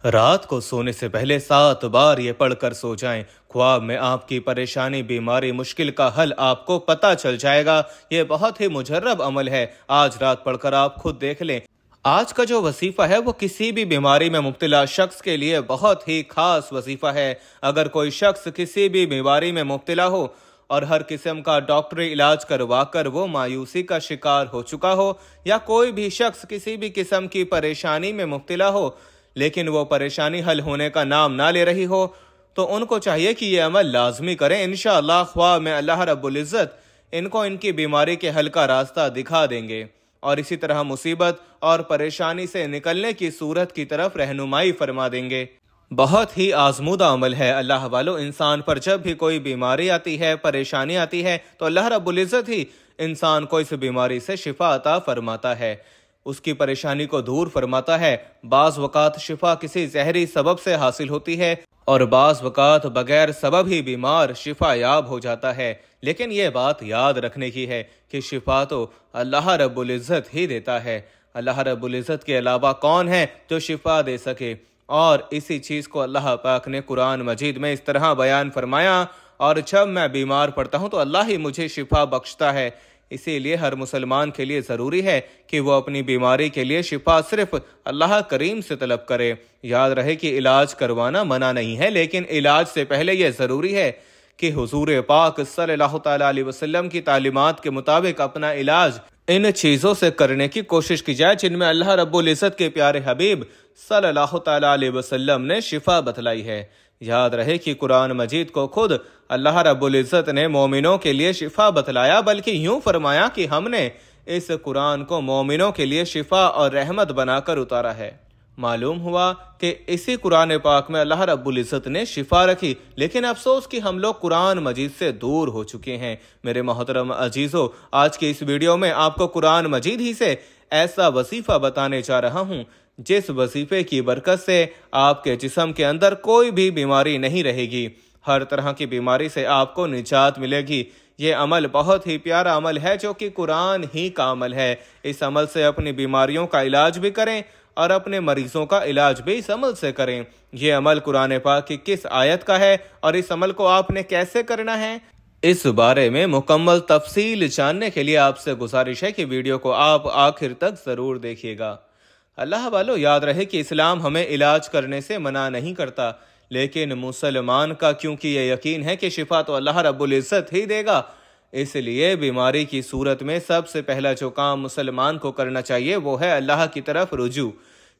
رات کو سونے سے پہلے 7 بار یہ پڑھ کر سو جائیں۔ خواب میں آپ کی پریشانی، بیماری، مشکل کا حل آپ کو پتہ چل جائے گا۔ یہ بہت ہی مجرب عمل ہے۔ آج رات پڑھ کر آپ خود دیکھ لیں۔ آج کا جو وظیفہ ہے وہ کسی بھی بیماری میں مبتلا شخص کے لیے بہت ہی خاص وظیفہ ہے۔ اگر کوئی شخص کسی بھی بیماری میں مبتلا ہو اور ہر قسم کا ڈاکٹری علاج کروا کر وہ مایوسی کا شکار ہو چکا ہو، یا کوئی بھی شخص کسی بھی قسم کی پریشانی میں مبتلا ہو لیکن وہ پریشانی حل ہونے کا نام نہ لے رہی ہو، تو ان کو چاہیے کہ یہ عمل لازمی کریں۔ انشاءاللہ خواب میں اللہ رب العزت ان کو ان کی بیماری کے حل کا راستہ دکھا دیں گے، اور اسی طرح مصیبت اور پریشانی سے نکلنے کی صورت کی طرف رہنمائی فرما دیں گے۔ بہت ہی آزمودہ عمل ہے اللہ والو۔ انسان پر جب بھی کوئی بیماری آتی ہے، پریشانی آتی ہے، تو اللہ رب العزت ہی انسان کو اس بیماری سے شفا عطا فرماتا ہے، اس کی پریشانی کو دور فرماتا ہے۔ بعض وقات شفا کسی زہری سبب سے حاصل ہوتی ہے اور بعض وقات بغیر سبب ہی بیمار شفا یاب ہو جاتا ہے، لیکن یہ بات یاد رکھنے کی ہے کہ شفا تو اللہ رب العزت ہی دیتا ہے۔ اللہ رب العزت کے علاوہ کون ہے جو شفا دے سکے؟ اور اسی چیز کو اللہ پاک نے قرآن مجید میں اس طرح بیان فرمایا، اور جب میں بیمار پڑتا ہوں تو اللہ ہی مجھے شفا بخشتا ہے۔ اسی لیے ہر مسلمان کے لیے ضروری ہے کہ وہ اپنی بیماری کے لیے شفا صرف اللہ کریم سے طلب کرے۔ یاد رہے کہ علاج کروانا منع نہیں ہے، لیکن علاج سے پہلے یہ ضروری ہے کہ حضور پاک صلی اللہ تعالیٰ علیہ وسلم کی تعلیمات کے مطابق اپنا علاج ان چیزوں سے کرنے کی کوشش کی جائے جن میں اللہ رب العزت کے پیارے حبیب صلی اللہ تعالیٰ علیہ وسلم نے شفا بتلائی ہے۔ یاد رہے کہ قرآن مجید کو خود اللہ رب العزت نے مومنوں کے لیے شفا بتلایا، بلکہ یوں فرمایا کہ ہم نے اس قرآن کو مومنوں کے لیے شفا اور رحمت بنا کر اتارا ہے۔ معلوم ہوا کہ اسی قرآن پاک میں اللہ رب العزت نے شفا رکھی، لیکن افسوس کہ ہم لوگ قرآن مجید سے دور ہو چکے ہیں۔ میرے محترم عزیزو، آج کی اس ویڈیو میں آپ کو قرآن مجید ہی سے ایسا وظیفہ بتانے جا رہا ہوں جس وظیفے کی برکت سے آپ کے جسم کے اندر کوئی بھی بیماری نہیں رہے گی، ہر طرح کی بیماری سے آپ کو نجات ملے گی۔ یہ عمل بہت ہی پیارا عمل ہے جو کہ قرآن ہی کا عمل ہے۔ اس عمل سے اپنی بیماریوں کا علاج بھی کریں اور اپنے مریضوں کا علاج بھی اس عمل سے کریں۔ یہ عمل قرآن پاک کی کس آیت کا ہے اور اس عمل کو آپ نے کیسے کرنا ہے، اس بارے میں مکمل تفصیل جاننے کے لیے آپ سے گزارش ہے کہ ویڈیو کو آپ آخر تک ضرور دیکھیے گا۔ اللہ والو، یاد رہے کہ اسلام ہمیں علاج کرنے سے منع نہیں کرتا، لیکن مسلمان کا کیونکہ یہ یقین ہے کہ شفا تو اللہ رب العزت ہی دے گا، اس لیے بیماری کی صورت میں سب سے پہلا جو کام مسلمان کو کرنا چاہیے وہ ہے اللہ کی طرف رجوع۔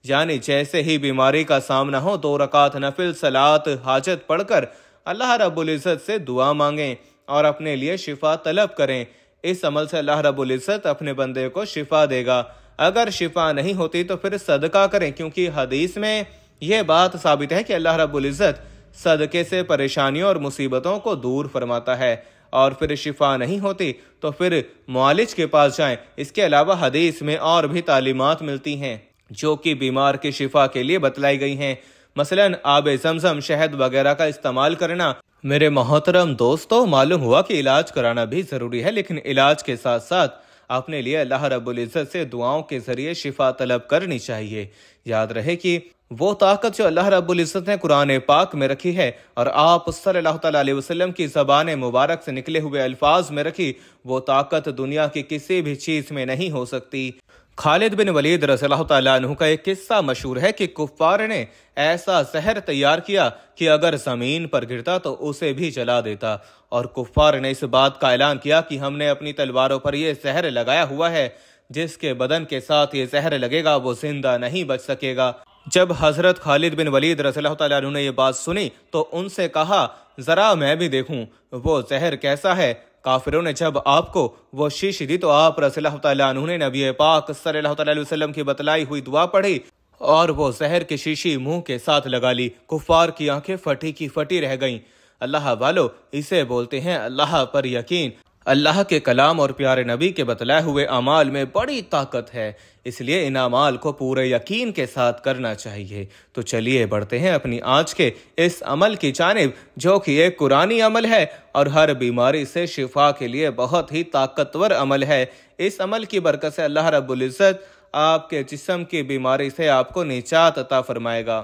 یعنی جیسے ہی بیماری کا سامنا ہو 2 رکعت نفل صلات حاجت پڑھ کر اللہ رب العزت سے دعا مانگیں اور اپنے لیے شفا طلب کریں۔ اس عمل سے اللہ رب العزت اپنے بندے کو شفا دے گا۔ اگر شفا نہیں ہوتی تو پھر صدقہ کریں، کیونکہ حدیث میں یہ بات ثابت ہے کہ اللہ رب العزت صدقے سے پریشانیوں اور مصیبتوں کو دور فرماتا ہے۔ اور پھر شفا نہیں ہوتی تو پھر معالج کے پاس جائیں۔ اس کے علاوہ حدیث میں اور بھی تعلیمات ملتی ہیں جو کہ بیمار کی شفا کے لیے بتلائی گئی ہیں، مثلاً آب زمزم، شہد وغیرہ کا استعمال کرنا۔ میرے محترم دوستو، معلوم ہوا کہ علاج کرانا بھی ضروری ہے، لیکن علاج کے ساتھ ساتھ اپنے لیے اللہ رب العزت سے دعاؤں کے ذریعے شفا طلب کرنی چاہیے۔ یاد رہے کہ وہ طاقت جو اللہ رب العزت نے قرآن پاک میں رکھی ہے اور آپ صلی اللہ تعالیٰ علیہ وسلم کی زبان مبارک سے نکلے ہوئے الفاظ میں رکھی، وہ طاقت دنیا کی کسی بھی چیز میں نہیں ہو سکتی۔ خالد بن ولید رضی اللہ تعالیٰ عنہ کا ایک قصہ مشہور ہے کہ کفار نے ایسا زہر تیار کیا کہ اگر زمین پر گرتا تو اسے بھی جلا دیتا، اور کفار نے اس بات کا اعلان کیا کہ ہم نے اپنی تلواروں پر یہ زہر لگایا ہوا ہے، جس کے بدن کے ساتھ یہ زہر لگے گا وہ زندہ نہیں بچ سکے گا۔ جب حضرت خالد بن ولید رضی اللہ تعالیٰ عنہ نے یہ بات سنی تو ان سے کہا، ذرا میں بھی دیکھوں وہ زہر کیسا ہے۔ کافروں نے جب آپ کو وہ شیشی دی تو آپ رضی اللہ تعالیٰ عنہ نے نبی پاک صلی اللہ تعالیٰ علیہ وسلم کی بتلائی ہوئی دعا پڑھی اور وہ زہر کی شیشی منہ کے ساتھ لگا لی۔ کفار کی آنکھیں پھٹی کی پھٹی رہ گئیں۔ اللہ والو، اسے بولتے ہیں اللہ پر یقین۔ اللہ کے کلام اور پیارے نبی کے بتلائے ہوئے اعمال میں بڑی طاقت ہے، اس لیے ان اعمال کو پورے یقین کے ساتھ کرنا چاہیے۔ تو چلیے بڑھتے ہیں اپنی آج کے اس عمل کی جانب جو کہ ایک قرآنی عمل ہے اور ہر بیماری سے شفا کے لیے بہت ہی طاقتور عمل ہے۔ اس عمل کی برکت سے اللہ رب العزت آپ کے جسم کی بیماری سے آپ کو نجات عطا فرمائے گا۔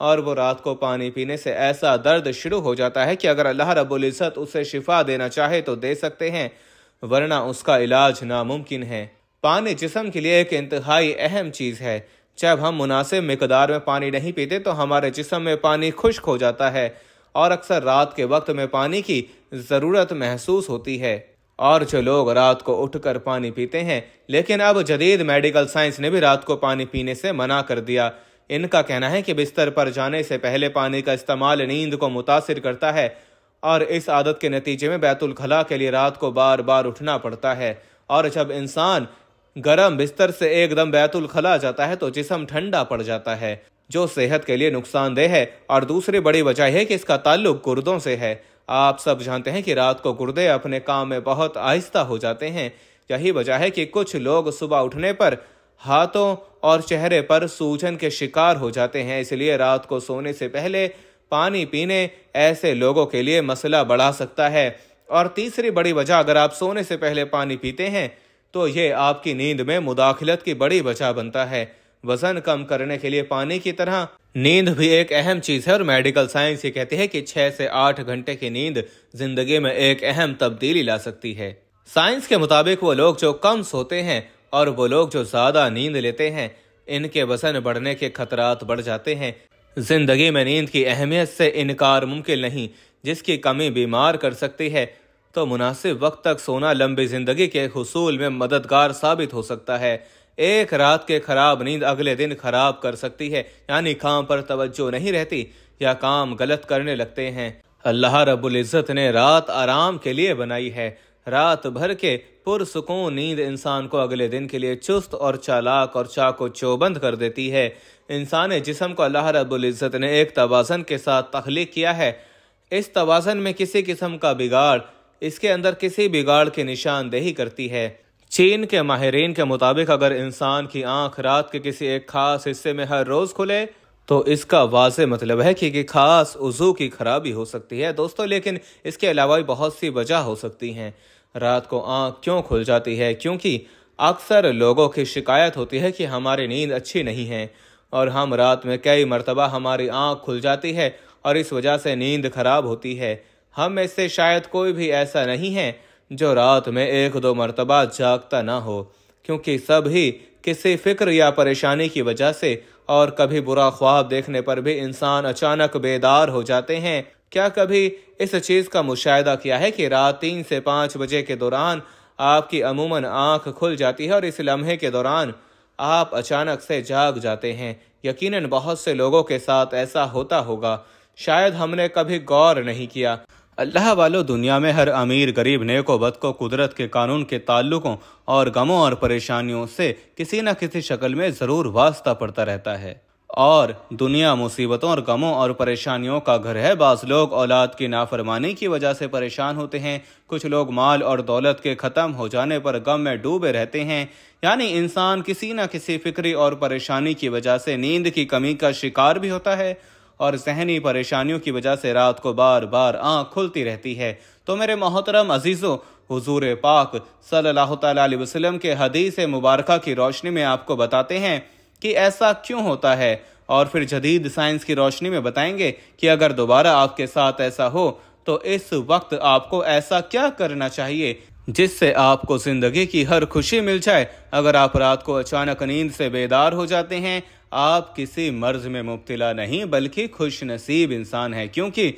اور وہ رات کو پانی پینے سے ایسا درد شروع ہو جاتا ہے کہ اگر اللہ رب العزت اسے شفا دینا چاہے تو دے سکتے ہیں، ورنہ اس کا علاج ناممکن ہے۔ پانی جسم کے لیے ایک انتہائی اہم چیز ہے۔ جب ہم مناسب مقدار میں پانی نہیں پیتے تو ہمارے جسم میں پانی خشک ہو جاتا ہے اور اکثر رات کے وقت میں پانی کی ضرورت محسوس ہوتی ہے۔ اور جو لوگ رات کو اٹھ کر پانی پیتے ہیں، لیکن اب جدید میڈیکل سائنس نے بھی رات کو پانی پینے سے منع کر دیا۔ ان کا کہنا ہے کہ بستر پر جانے سے پہلے پانی کا استعمال نیند کو متاثر کرتا ہے اور اس عادت کے نتیجے میں بیت الخلاء کے لیے رات کو بار بار اٹھنا پڑتا ہے، اور جب انسان گرم بستر سے ایک دم بیت الخلاء جاتا ہے تو جسم ٹھنڈا پڑ جاتا ہے، جو صحت کے لیے نقصان دہ ہے۔ اور دوسری بڑی وجہ ہے کہ اس کا تعلق گردوں سے ہے۔ آپ سب جانتے ہیں کہ رات کو گردے اپنے کام میں بہت آہستہ ہو جاتے ہیں۔ یہی وجہ ہے کہ کچھ لوگ صبح اٹھنے پر ہاتھوں اور چہرے پر سوجن کے شکار ہو جاتے ہیں۔ اس لیے رات کو سونے سے پہلے پانی پینے ایسے لوگوں کے لیے مسئلہ بڑھا سکتا ہے۔ اور تیسری بڑی وجہ، اگر آپ سونے سے پہلے پانی پیتے ہیں تو یہ آپ کی نیند میں مداخلت کی بڑی وجہ بنتا ہے۔ وزن کم کرنے کے لیے پانی کی طرح نیند بھی ایک اہم چیز ہے، اور میڈیکل سائنس یہ کہتی ہے کہ 6 سے 8 گھنٹے کی نیند زندگی میں ایک اہم تبدیلی لا سکتی ہے۔ سائنس کے مطابق وہ لوگ جو کم سوتے ہیں اور وہ لوگ جو زیادہ نیند لیتے ہیں، ان کے وزن بڑھنے کے خطرات بڑھ جاتے ہیں۔ زندگی میں نیند کی اہمیت سے انکار ممکن نہیں، جس کی کمی بیمار کر سکتی ہے، تو مناسب وقت تک سونا لمبی زندگی کے حصول میں مددگار ثابت ہو سکتا ہے۔ ایک رات کے خراب نیند اگلے دن خراب کر سکتی ہے، یعنی کام پر توجہ نہیں رہتی یا کام غلط کرنے لگتے ہیں۔ اللہ رب العزت نے رات آرام کے لیے بنائی ہے۔ رات بھر کے پرسکون نیند انسان کو اگلے دن کے لیے چست اور چالاک اور چاق و چوبند کر دیتی ہے۔ انسانی جسم کو اللہ رب العزت نے ایک توازن کے ساتھ تخلیق کیا ہے۔ اس توازن میں کسی قسم کا بگاڑ اس کے اندر کسی بگاڑ کی نشاندہی کرتی ہے۔ چین کے ماہرین کے مطابق اگر انسان کی آنکھ رات کے کسی ایک خاص حصے میں ہر روز کھلے تو اس کا واضح مطلب ہے کہ خاص عضو کی خرابی ہو سکتی ہے دوستو، لیکن اس کے علاوہ بھی بہت سی وجہ ہو سکتی ہیں۔ رات کو آنکھ کیوں کھل جاتی ہے؟ کیونکہ اکثر لوگوں کی شکایت ہوتی ہے کہ ہماری نیند اچھی نہیں ہے، اور ہم رات میں کئی مرتبہ ہماری آنکھ کھل جاتی ہے اور اس وجہ سے نیند خراب ہوتی ہے۔ ہم میں سے شاید کوئی بھی ایسا نہیں ہے جو رات میں 1-2 مرتبہ جاگتا نہ ہو، کیونکہ سب ہی کسی فکر یا پریشانی کی وجہ سے اور کبھی برا خواب دیکھنے پر بھی انسان اچانک بیدار ہو جاتے ہیں۔ کیا کبھی اس چیز کا مشاہدہ کیا ہے کہ رات 3 سے 5 بجے کے دوران آپ کی عموماً آنکھ کھل جاتی ہے اور اس لمحے کے دوران آپ اچانک سے جاگ جاتے ہیں؟ یقیناً بہت سے لوگوں کے ساتھ ایسا ہوتا ہوگا، شاید ہم نے کبھی غور نہیں کیا۔ اللہ والو، دنیا میں ہر امیر غریب نیک و بد کو قدرت کے قانون کے تعلقوں اور غموں اور پریشانیوں سے کسی نہ کسی شکل میں ضرور واسطہ پڑتا رہتا ہے، اور دنیا مصیبتوں اور غموں اور پریشانیوں کا گھر ہے۔ بعض لوگ اولاد کی نافرمانی کی وجہ سے پریشان ہوتے ہیں، کچھ لوگ مال اور دولت کے ختم ہو جانے پر غم میں ڈوبے رہتے ہیں۔ یعنی انسان کسی نہ کسی فکری اور پریشانی کی وجہ سے نیند کی کمی کا شکار بھی ہوتا ہے، اور ذہنی پریشانیوں کی وجہ سے رات کو بار بار آنکھ کھلتی رہتی ہے۔ تو میرے محترم عزیزو، حضور پاک صلی اللہ تعالیٰ علیہ وسلم کے حدیث مبارکہ کی روشنی میں آپ کو بتاتے ہیں کہ ایسا کیوں ہوتا ہے، اور پھر جدید سائنس کی روشنی میں بتائیں گے کہ اگر دوبارہ آپ کے ساتھ ایسا ہو تو اس وقت آپ کو ایسا کیا کرنا چاہیے جس سے آپ کو زندگی کی ہر خوشی مل جائے۔ اگر آپ رات کو اچانک نیند سے بیدار ہو جاتے ہیں، آپ کسی مرض میں مبتلا نہیں بلکہ خوش نصیب انسان ہیں، کیونکہ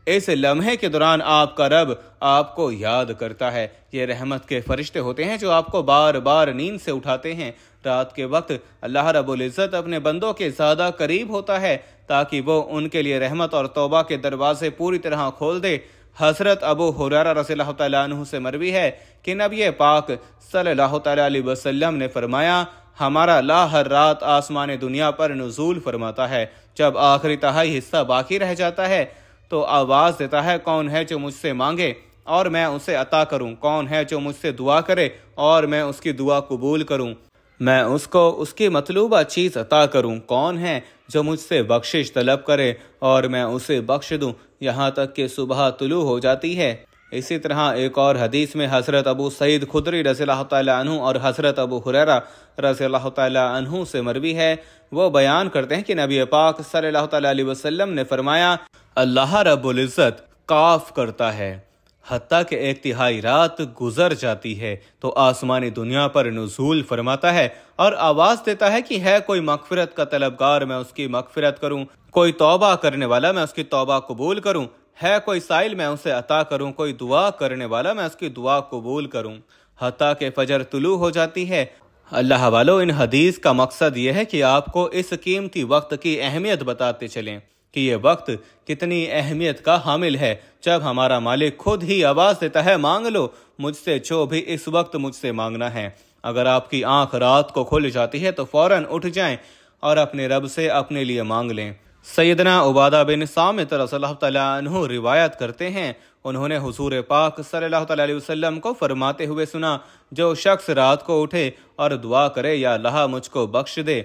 اس لمحے کے دوران آپ کا رب آپ کو یاد کرتا ہے۔ یہ رحمت کے فرشتے ہوتے ہیں جو آپ کو بار بار نیند سے اٹھاتے ہیں۔ رات کے وقت اللہ رب العزت اپنے بندوں کے زیادہ قریب ہوتا ہے تاکہ وہ ان کے لیے رحمت اور توبہ کے دروازے پوری طرح کھول دے۔ حضرت ابو ہریرہ رضی اللہ تعالیٰ عنہ سے مروی ہے کہ نبی پاک صلی اللہ تعالیٰ علیہ وسلم نے فرمایا، ہمارا اللہ ہر رات آسمان دنیا پر نزول فرماتا ہے۔ جب آخری تہائی حصہ باقی رہ جاتا ہے تو آواز دیتا ہے، کون ہے جو مجھ سے مانگے اور میں اسے عطا کروں؟ کون ہے جو مجھ سے دعا کرے اور میں اس کی دعا قبول کروں؟ میں اس کو اس کی مطلوبہ چیز عطا کروں۔ کون ہے جو مجھ سے بخشش طلب کرے اور میں اسے بخش دوں؟ یہاں تک کہ صبح طلوع ہو جاتی ہے اسی طرح ایک اور حدیث میں حضرت ابو سعید خدری رضی اللہ تعالیٰ عنہ اور حضرت ابو ہریرہ رضی اللہ تعالیٰ عنہ سے مروی ہے، وہ بیان کرتے ہیں کہ نبی پاک صلی اللہ تعالیٰ علیہ وسلم نے فرمایا، اللہ رب العزت قاف کرتا ہے حتیٰ کہ 1/3 رات گزر جاتی ہے تو آسمانی دنیا پر نزول فرماتا ہے اور آواز دیتا ہے کہ ہے کوئی مغفرت کا طلبگار، میں اس کی مغفرت کروں، کوئی توبہ کرنے والا، میں اس کی توبہ قبول کروں، ہے کوئی سائل، میں اسے عطا کروں، کوئی دعا کرنے والا، میں اس کی دعا قبول کروں، حتیٰ کہ فجر طلوع ہو جاتی ہے۔ اللہ والو، ان حدیث کا مقصد یہ ہے کہ آپ کو اس قیمتی وقت کی اہمیت بتاتے چلیں کہ یہ وقت کتنی اہمیت کا حامل ہے۔ جب ہمارا مالک خود ہی آواز دیتا ہے، مانگ لو مجھ سے جو بھی اس وقت مجھ سے مانگنا ہے۔ اگر آپ کی آنکھ رات کو کھل جاتی ہے تو فوراً اٹھ جائیں اور اپنے رب سے اپنے لیے مانگ لیں۔ سیدنا عبادہ بن صامت رضی اللہ تعالیٰ عنہ روایت کرتے ہیں، انہوں نے حضور پاک صلی اللہ تعالیٰ علیہ وسلم کو فرماتے ہوئے سنا، جو شخص رات کو اٹھے اور دعا کرے یا اللہ مجھ کو بخش دے،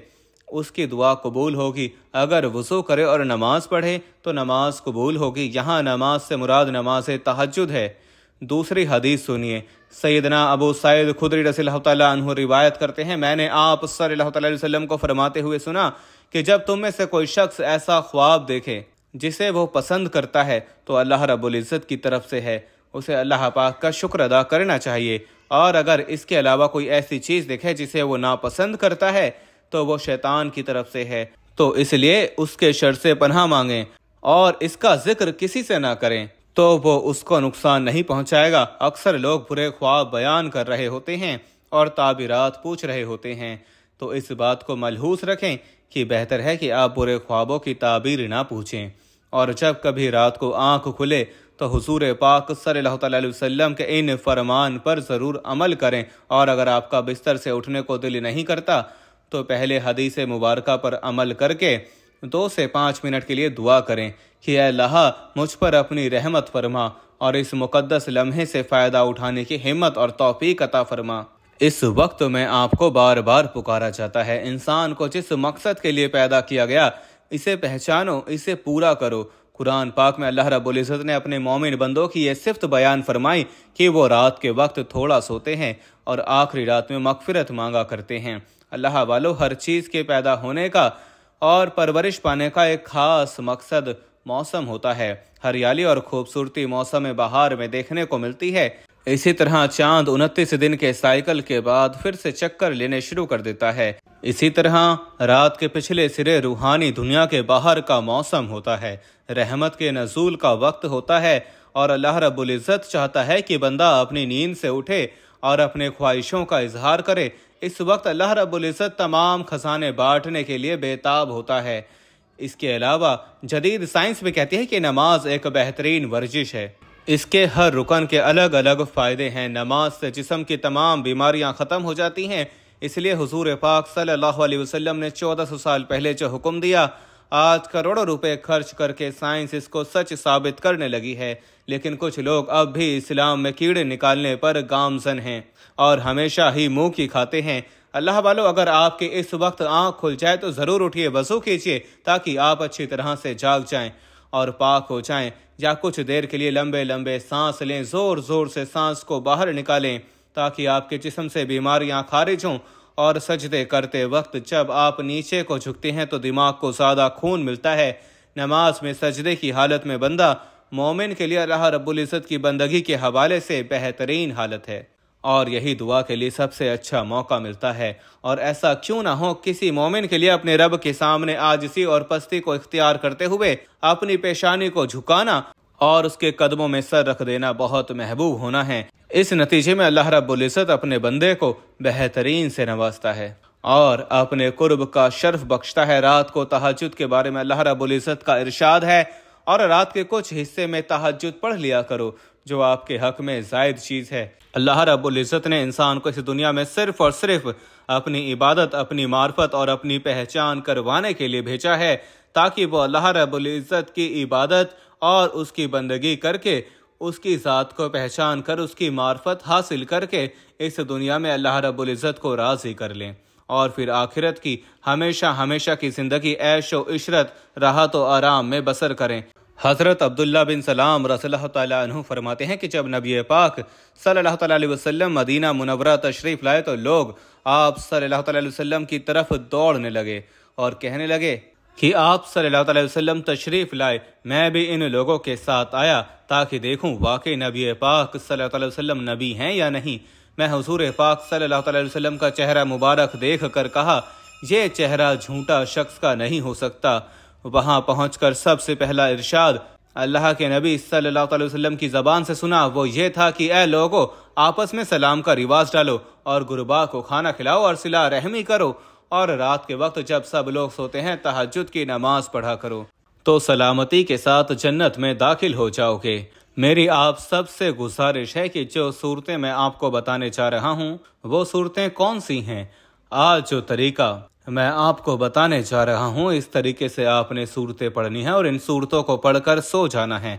اس کی دعا قبول ہوگی۔ اگر وضو کرے اور نماز پڑھے تو نماز قبول ہوگی۔ یہاں نماز سے مراد نماز تہجد ہے۔ دوسری حدیث سنیے، سیدنا ابو سعید خدری رضی اللہ تعالیٰ عنہ روایت کرتے ہیں، میں نے آپ صلی اللہ تعالیٰ علیہ وسلم کو فرماتے ہوئے سنا کہ جب تم میں سے کوئی شخص ایسا خواب دیکھے جسے وہ پسند کرتا ہے تو اللہ رب العزت کی طرف سے ہے، اسے اللہ پاک کا شکر ادا کرنا چاہیے، اور اگر اس کے علاوہ کوئی ایسی چیز دیکھے جسے وہ ناپسند کرتا ہے تو وہ شیطان کی طرف سے ہے، تو اس لیے اس کے شر سے پناہ مانگیں اور اس کا ذکر کسی سے نہ کریں تو وہ اس کو نقصان نہیں پہنچائے گا۔ اکثر لوگ برے خواب بیان کر رہے ہوتے ہیں اور تعبیرات پوچھ رہے ہوتے ہیں، تو اس بات کو ملحوظ رکھیں کہ بہتر ہے کہ آپ برے خوابوں کی تعبیر نہ پوچھیں، اور جب کبھی رات کو آنکھ کھلے تو حضور پاک صلی اللہ تعالیٰ علیہ وسلم کے ان فرمان پر ضرور عمل کریں، اور اگر آپ کا بستر سے اٹھنے کو دل نہیں کرتا تو پہلے حدیث مبارکہ پر عمل کر کے 2 سے 5 منٹ کے لیے دعا کریں کہ اے اللہ مجھ پر اپنی رحمت فرما اور اس مقدس لمحے سے فائدہ اٹھانے کی ہمت اور توفیق عطا فرما۔ اس وقت میں آپ کو بار بار پکارا جاتا ہے، انسان کو جس مقصد کے لیے پیدا کیا گیا اسے پہچانو، اسے پورا کرو۔ قرآن پاک میں اللہ رب العزت نے اپنے مومن بندوں کی یہ صفت بیان فرمائی کہ وہ رات کے وقت تھوڑا سوتے ہیں اور آخری رات میں مغفرت مانگا کرتے ہیں۔ اللہ والو، ہر چیز کے پیدا ہونے کا اور پرورش پانے کا ایک خاص مقصد موسم ہوتا ہے۔ ہریالی اور خوبصورتی موسم بہار میں دیکھنے کو ملتی ہے۔ اسی طرح چاند 29 دن کے سائیکل کے بعد پھر سے چکر لینے شروع کر دیتا ہے۔ اسی طرح رات کے پچھلے سرے روحانی دنیا کے باہر کا موسم ہوتا ہے، رحمت کے نزول کا وقت ہوتا ہے، اور اللہ رب العزت چاہتا ہے کہ بندہ اپنی نیند سے اٹھے اور اپنے خواہشوں کا اظہار کرے۔ اس وقت اللہ رب العزت تمام خزانے بانٹنے کے لیے بے تاب ہوتا ہے۔ اس کے علاوہ جدید سائنس بھی کہتی ہے کہ نماز ایک بہترین ورزش ہے، اس کے ہر رکن کے الگ الگ فائدے ہیں۔ نماز سے جسم کی تمام بیماریاں ختم ہو جاتی ہیں، اس لیے حضور پاک صلی اللہ علیہ وسلم نے 1400 سال پہلے جو حکم دیا، آج کروڑوں روپے خرچ کر کے سائنس اس کو سچ ثابت کرنے لگی ہے، لیکن کچھ لوگ اب بھی اسلام میں کیڑے نکالنے پر گامزن ہیں اور ہمیشہ ہی منہ کی کھاتے ہیں۔ اللہ والو، اگر آپ کے اس وقت آنکھ کھل جائے تو ضرور اٹھیے، وضو کیجیے تاکہ آپ اچھی طرح سے جاگ جائیں اور پاک ہو جائیں، یا کچھ دیر کے لیے لمبے لمبے سانس لیں، زور زور سے سانس کو باہر نکالیں تاکہ آپ کے جسم سے بیماریاں خارج ہوں، اور سجدے کرتے وقت جب آپ نیچے کو جھکتے ہیں تو دماغ کو زیادہ خون ملتا ہے۔ نماز میں سجدے کی حالت میں بندہ مومن کے لیے اللہ رب العزت کی بندگی کے حوالے سے بہترین حالت ہے، اور یہی دعا کے لیے سب سے اچھا موقع ملتا ہے۔ اور ایسا کیوں نہ ہو، کسی مومن کے لیے اپنے رب کے سامنے عاجزی اور پستی کو اختیار کرتے ہوئے اپنی پیشانی کو جھکانا اور اس کے قدموں میں سر رکھ دینا بہت محبوب ہونا ہے۔ اس نتیجے میں اللہ رب العزت اپنے بندے کو بہترین سے نوازتا ہے اور اپنے قرب کا شرف بخشتا ہے۔ رات کو تہجد کے بارے میں اللہ رب العزت کا ارشاد ہے، اور رات کے کچھ حصے میں تہجد پڑھ لیا کرو جو آپ کے حق میں زائد چیز ہے۔ اللہ رب العزت نے انسان کو اس دنیا میں صرف اور صرف اپنی عبادت، اپنی معرفت اور اپنی پہچان کروانے کے لیے بھیجا ہے، تاکہ وہ اللہ رب العزت کی عبادت اور اس کی بندگی کر کے، اس کی ذات کو پہچان کر، اس کی معرفت حاصل کر کے اس دنیا میں اللہ رب العزت کو راضی کر لیں، اور پھر آخرت کی ہمیشہ ہمیشہ کی زندگی عیش و عشرت، راحت و آرام میں بسر کریں۔ حضرت عبداللہ بن سلام رضی اللہ تعالیٰ عنہ فرماتے ہیں کہ جب نبی پاک صلی اللہ تعالیٰ علیہ وسلم مدینہ منورہ تشریف لائے تو لوگ آپ صلی اللہ تعالیٰ علیہ وسلم کی طرف دوڑنے لگے اور کہنے لگے کہ آپ صلی اللہ تعالیٰ علیہ وسلم تشریف لائے، میں بھی ان لوگوں کے ساتھ آیا تاکہ دیکھوں واقعی نبی پاک صلی اللہ علیہ وسلم نبی ہیں یا نہیں۔ میں حضور پاک صلی اللہ تعالیٰ علیہ وسلم کا چہرہ مبارک دیکھ کر کہا یہ چہرہ جھوٹا شخص کا نہیں ہو سکتا۔ وہاں پہنچ کر سب سے پہلا ارشاد اللہ کے نبی صلی اللہ علیہ وسلم کی زبان سے سنا، وہ یہ تھا کہ اے لوگو، آپس میں سلام کا رواج ڈالو اور غربا کو کھانا کھلاؤ اور صلہ رحمی کرو، اور رات کے وقت جب سب لوگ سوتے ہیں تہجد کی نماز پڑھا کرو تو سلامتی کے ساتھ جنت میں داخل ہو جاؤ گے۔ میری آپ سب سے گزارش ہے کہ جو صورتیں میں آپ کو بتانے چاہ رہا ہوں وہ صورتیں کون سی ہیں؟ آج جو طریقہ میں آپ کو بتانے جا رہا ہوں اس طریقے سے آپ نے صورتیں پڑھنی ہیں اور ان صورتوں کو پڑھ کر سو جانا ہے۔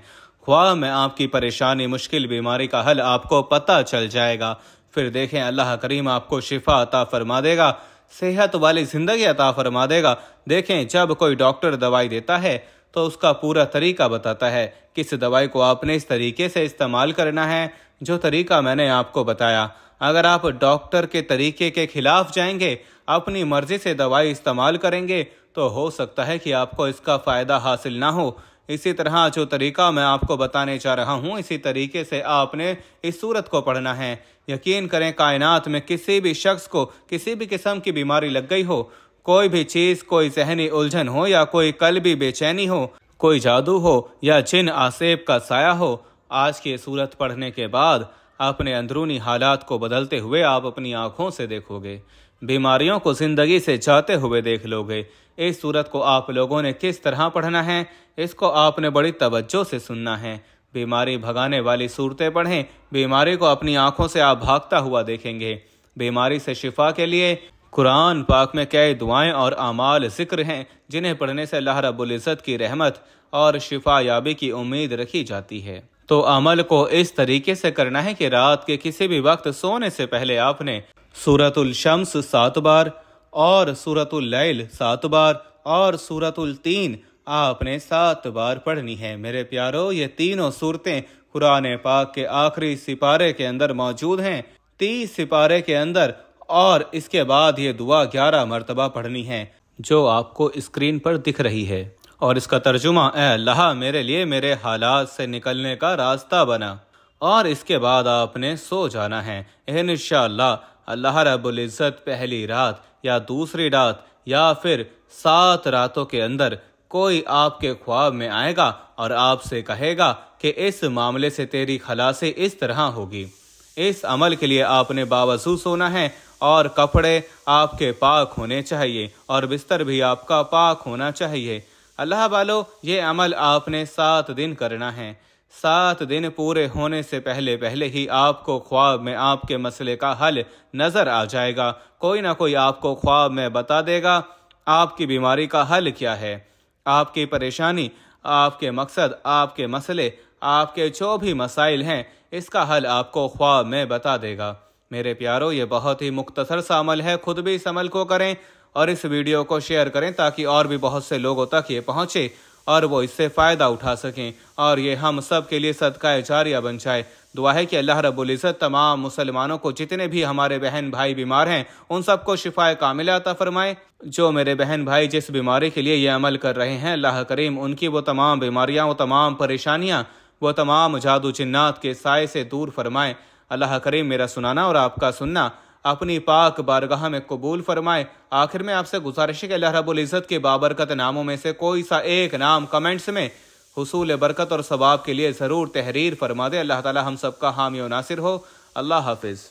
خواہ میں آپ کی پریشانی، مشکل، بیماری کا حل آپ کو پتہ چل جائے گا۔ پھر دیکھیں اللہ کریم آپ کو شفا عطا فرما دے گا، صحت والی زندگی عطا فرما دے گا۔ دیکھیں جب کوئی ڈاکٹر دوائی دیتا ہے تو اس کا پورا طریقہ بتاتا ہے، کس دوائی کو آپ نے اس طریقے سے استعمال کرنا ہے جو طریقہ میں نے آپ کو بتایا۔ اگر آپ ڈاکٹر کے طریقے کے خلاف جائیں گے، اپنی مرضی سے دوائی استعمال کریں گے تو ہو سکتا ہے کہ آپ کو اس کا فائدہ حاصل نہ ہو۔ اسی طرح جو طریقہ میں آپ کو بتانے چاہ رہا ہوں اسی طریقے سے آپ نے اس صورت کو پڑھنا ہے۔ یقین کریں کائنات میں کسی بھی شخص کو کسی بھی قسم کی بیماری لگ گئی ہو، کوئی بھی چیز، کوئی ذہنی الجھن ہو یا کوئی قلبی بے چینی ہو، کوئی جادو ہو یا جن آسیب کا سایہ ہو، آج کی صورت پڑھنے کے بعد اپنے اندرونی حالات کو بدلتے ہوئے آپ اپنی آنکھوں سے دیکھو گے، بیماریوں کو زندگی سے جاتے ہوئے دیکھ لو گے۔ اس صورت کو آپ لوگوں نے کس طرح پڑھنا ہے اس کو آپ نے بڑی توجہ سے سننا ہے۔ بیماری بھگانے والی صورتیں پڑھیں، بیماری کو اپنی آنکھوں سے آپ بھاگتا ہوا دیکھیں گے۔ بیماری سے شفا کے لیے قرآن پاک میں کئی دعائیں اور اعمال ذکر ہیں جنہیں پڑھنے سے اللہ رب العزت کی رحمت اور شفا یابی کی امید رکھی جاتی ہے۔ تو عمل کو اس طریقے سے کرنا ہے کہ رات کے کسی بھی وقت سونے سے پہلے آپ نے سورۃ الشمس 7 بار اور سورۃ اللیل 7 بار اور سورۃ التین آپ نے 7 بار پڑھنی ہے۔ میرے پیارو، یہ تینوں صورتیں قرآن پاک کے آخری سپارے کے اندر موجود ہیں، 30 سپارے کے اندر، اور اس کے بعد یہ دعا 11 مرتبہ پڑھنی ہے جو آپ کو اسکرین پر دکھ رہی ہے، اور اس کا ترجمہ اے اللہ میرے لیے میرے حالات سے نکلنے کا راستہ بنا، اور اس کے بعد آپ نے سو جانا ہے۔ انشاءاللہ اللہ رب العزت پہلی رات یا دوسری رات یا پھر 7 راتوں کے اندر کوئی آپ کے خواب میں آئے گا اور آپ سے کہے گا کہ اس معاملے سے تیری خلاصی اس طرح ہوگی۔ اس عمل کے لیے آپ نے باوضو سونا ہے اور کپڑے آپ کے پاک ہونے چاہیے اور بستر بھی آپ کا پاک ہونا چاہیے۔ اللہ والو، یہ عمل آپ نے 7 دن کرنا ہے۔ 7 دن پورے ہونے سے پہلے ہی آپ کو خواب میں آپ کے مسئلے کا حل نظر آ جائے گا۔ کوئی نہ کوئی آپ کو خواب میں بتا دے گا آپ کی بیماری کا حل کیا ہے، آپ کی پریشانی، آپ کے مقصد، آپ کے مسئلے، آپ کے جو بھی مسائل ہیں، اس کا حل آپ کو خواب میں بتا دے گا۔ میرے پیارو، یہ بہت ہی مختصر سا عمل ہے، خود بھی اس عمل کو کریں اور اس ویڈیو کو شیئر کریں تاکہ اور بھی بہت سے لوگوں تک یہ پہنچے اور وہ اس سے فائدہ اٹھا سکیں اور یہ ہم سب کے لیے صدقہ جاریہ بن جائے۔ دعا ہے کہ اللہ رب العزت تمام مسلمانوں کو، جتنے بھی ہمارے بہن بھائی بیمار ہیں، ان سب کو شفا کاملہ عطا فرمائے۔ جو میرے بہن بھائی جس بیماری کے لیے یہ عمل کر رہے ہیں، اللہ کریم ان کی وہ تمام بیماریاں، وہ تمام پریشانیاں، وہ تمام جادو جنات کے سائے سے دور فرمائے۔ اللہ کریم میرا سنانا اور آپ کا سننا اپنی پاک بارگاہ میں قبول فرمائے۔ آخر میں آپ سے گزارش ہے کہ اللہ رب العزت کے بابرکت ناموں میں سے کوئی سا ایک نام کمنٹس میں حصول برکت اور ثواب کے لیے ضرور تحریر فرما دے۔ اللہ تعالی ہم سب کا حامی و ناصر ہو۔ اللہ حافظ۔